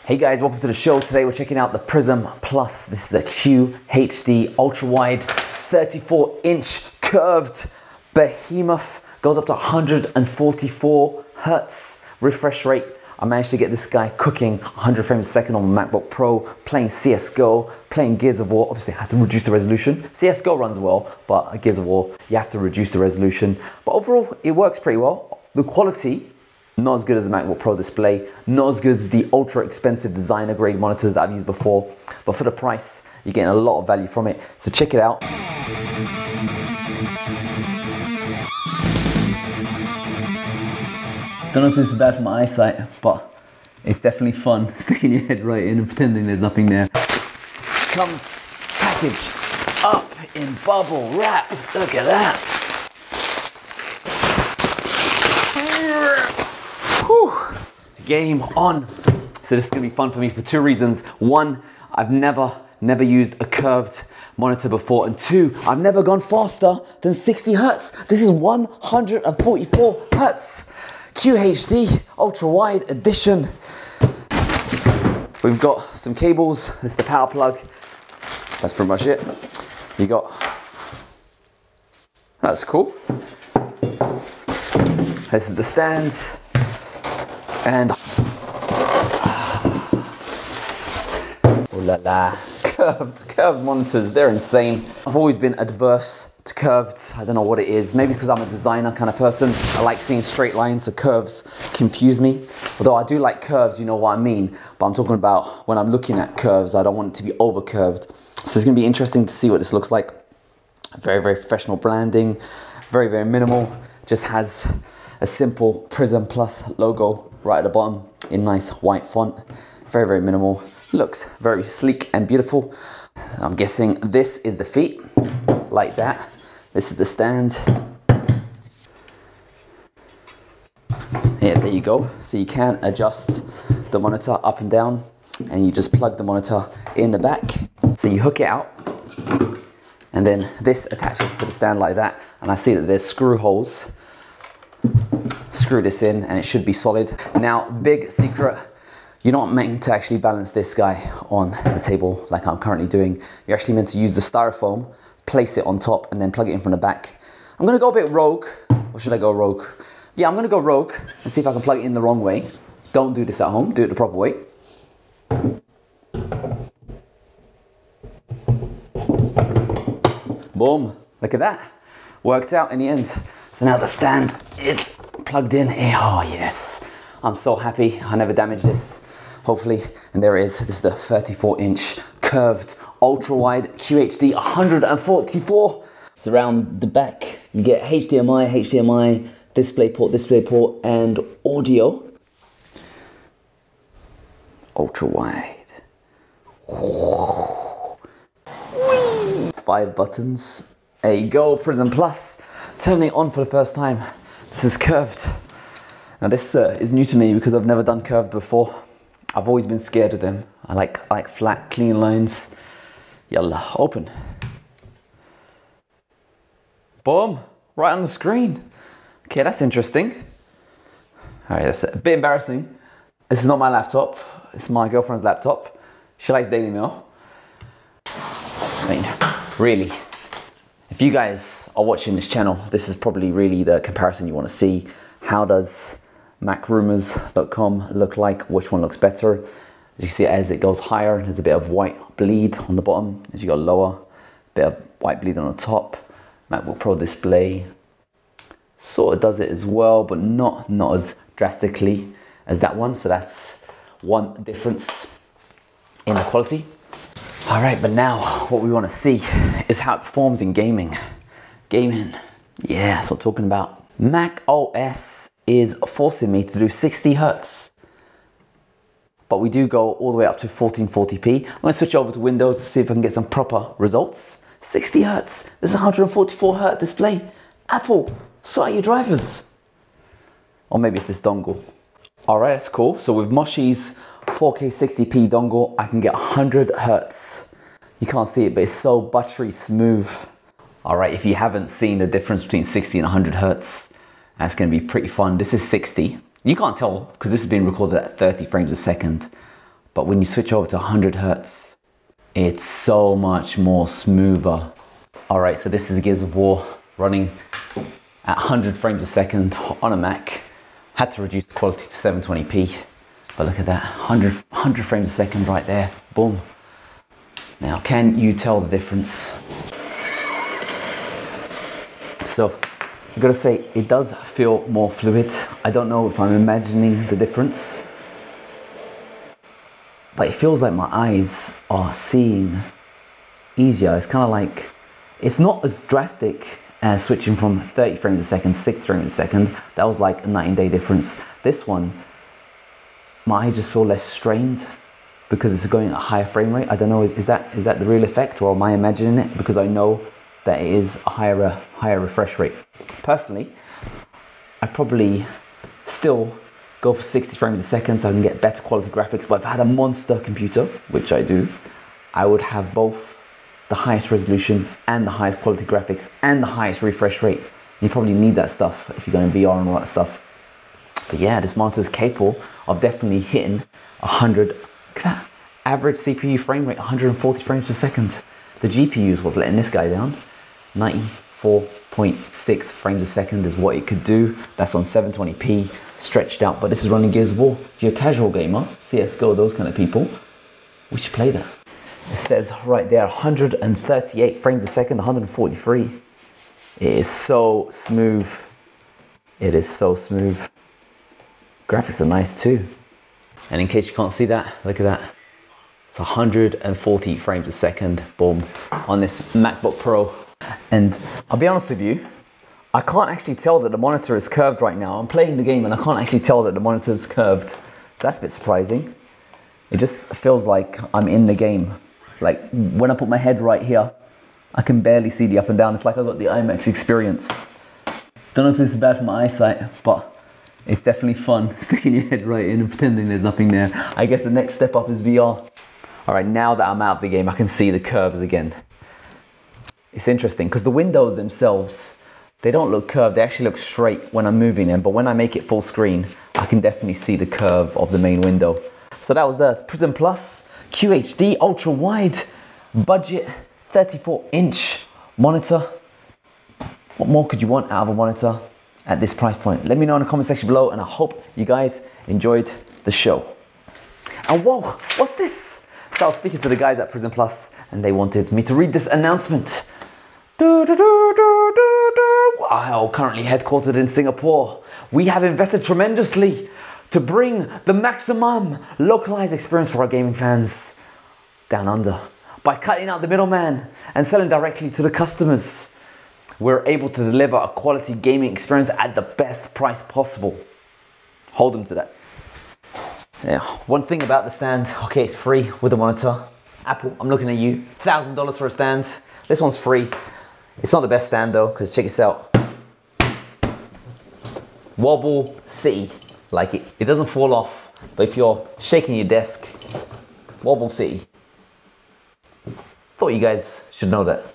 Hey guys, welcome to the show. Today we're checking out the PRISM Plus. This is a QHD ultra-wide 34-inch curved behemoth. Goes up to 144 hertz refresh rate. I managed to get this guy cooking 100 frames a second on my MacBook Pro, playing CSGO, playing Gears of War. Obviously I had to reduce the resolution. CSGO runs well, but Gears of War, you have to reduce the resolution. But overall, it works pretty well. The quality, not as good as the MacBook Pro display, not as good as the ultra expensive designer grade monitors that I've used before, but for the price, you're getting a lot of value from it. So check it out. Don't know if this is bad for my eyesight, but it's definitely fun sticking your head right in and pretending there's nothing there. Comes packaged up in bubble wrap. Look at that. Whew. Game on. So this is gonna be fun for me for two reasons. One, I've never used a curved monitor before, and two, I've never gone faster than 60 hertz. This is 144 hertz. QHD ultra wide edition. We've got some cables. This is the power plug. That's pretty much it. You got, that's cool. This is the stand. And oh la la, curved monitors, they're insane. I've always been adverse to curved. I don't know what it is. Maybe because I'm a designer kind of person. I like seeing straight lines, so curves confuse me. Although I do like curves, you know what I mean. But I'm talking about when I'm looking at curves, I don't want it to be over curved. So it's gonna be interesting to see what this looks like. Very, very professional branding. Very, very minimal. Just has a simple PRISM Plus logo right at the bottom in nice white font. Very, very minimal. Looks very sleek and beautiful. I'm guessing this is the feet, like that. This is the stand. Yeah, there you go. So you can adjust the monitor up and down, and you just plug the monitor in the back. So you hook it out, and then this attaches to the stand like that. And I see that there's screw holes. Screw this in and it should be solid. Now, big secret, you're not meant to actually balance this guy on the table like I'm currently doing. You're actually meant to use the styrofoam, place it on top, and then plug it in from the back. I'm gonna go a bit rogue, or should I go rogue? Yeah, I'm gonna go rogue and see if I can plug it in the wrong way. Don't do this at home, do it the proper way. Boom, look at that. Worked out in the end. So now the stand is plugged in. Oh yes, I'm so happy I never damaged this, hopefully. And there it is. This is the 34-inch curved ultra wide QHD 144. It's around the back. You get HDMI, display port, and audio. Ultra wide. 5 buttons. There you go, PRISM Plus. Turning it on for the first time. This is curved. Now this is new to me because I've never done curved before. I've always been scared of them. I like flat, clean lines. Yalla, open. Boom, right on the screen. Okay, that's interesting. All right, that's a bit embarrassing. This is not my laptop. It's my girlfriend's laptop. She likes Daily Mail. I mean, really. If you guys are watching this channel, this is probably really the comparison you want to see. How does macrumors.com look like? Which one looks better? As you see, as it goes higher, there's a bit of white bleed on the bottom. As you go lower, a bit of white bleed on the top. MacBook Pro display sort of does it as well, but not as drastically as that one. So that's one difference in the quality. All right, but now what we want to see is how it performs in gaming. Gaming, yeah, that's what I'm talking about. Mac OS is forcing me to do 60 hertz, but we do go all the way up to 1440p. I'm gonna switch over to Windows to see if I can get some proper results. 60 hertz, this is a 144 hertz display. Apple, sort out your drivers. Or maybe it's this dongle. All right, that's cool. So with Moshi's 4K 60p dongle, I can get 100 hertz. You can't see it, but it's so buttery smooth. All right, if you haven't seen the difference between 60 and 100 hertz, that's gonna be pretty fun. This is 60. You can't tell because this is being recorded at 30 frames a second, but when you switch over to 100 Hertz, it's so much more smoother. All right, so this is Gears of War running at 100 frames a second on a Mac. Had to reduce the quality to 720p, but look at that, 100 frames a second right there, boom. Now, can you tell the difference? So, I've got to say, it does feel more fluid. I don't know if I'm imagining the difference, but it feels like my eyes are seeing easier. It's kind of like, it's not as drastic as switching from 30 frames a second, 60 frames a second. That was like a night and day difference. This one, my eyes just feel less strained because it's going at a higher frame rate. I don't know, is that the real effect, or am I imagining it? Because I know that it is a higher refresh rate. Personally, I probably still go for 60 frames a second so I can get better quality graphics, but if I had a monster computer, which I do, I would have both the highest resolution and the highest quality graphics and the highest refresh rate. You probably need that stuff if you're going VR and all that stuff. But yeah, this monitor is capable of definitely hitting 100, look at that, average CPU frame rate, 140 frames per second. The GPUs was letting this guy down. 94.6 frames a second is what it could do. That's on 720p, stretched out, but this is running Gears of War. If you're a casual gamer, CSGO, those kind of people, we should play that. It says right there, 138 frames a second, 143. It is so smooth. It is so smooth. Graphics are nice too. And in case you can't see that, look at that. It's 140 frames a second, boom, on this MacBook Pro. And I'll be honest with you, I can't actually tell that the monitor is curved right now. I'm playing the game and I can't actually tell that the monitor is curved. So that's a bit surprising. It just feels like I'm in the game. Like when I put my head right here, I can barely see the up and down. It's like I've got the IMAX experience. Don't know if this is bad for my eyesight, but it's definitely fun sticking your head right in and pretending there's nothing there. I guess the next step up is VR. All right, now that I'm out of the game, I can see the curves again. It's interesting because the windows themselves, they don't look curved, they actually look straight when I'm moving them, but when I make it full screen, I can definitely see the curve of the main window. So that was the PRISM Plus QHD ultra wide budget 34-inch monitor. What more could you want out of a monitor at this price point? Let me know in the comment section below, and I hope you guys enjoyed the show. And whoa, what's this? So I was speaking to the guys at PRISM Plus and they wanted me to read this announcement. Wow, currently headquartered in Singapore, we have invested tremendously to bring the maximum localized experience for our gaming fans down under. By cutting out the middleman and selling directly to the customers, we're able to deliver a quality gaming experience at the best price possible. Hold them to that. Yeah, one thing about the stand, okay, it's free with the monitor. Apple, I'm looking at you, $1,000 for a stand. This one's free. It's not the best stand though, because check this out. Wobble City, like it doesn't fall off, but if you're shaking your desk, Wobble City. Thought you guys should know that.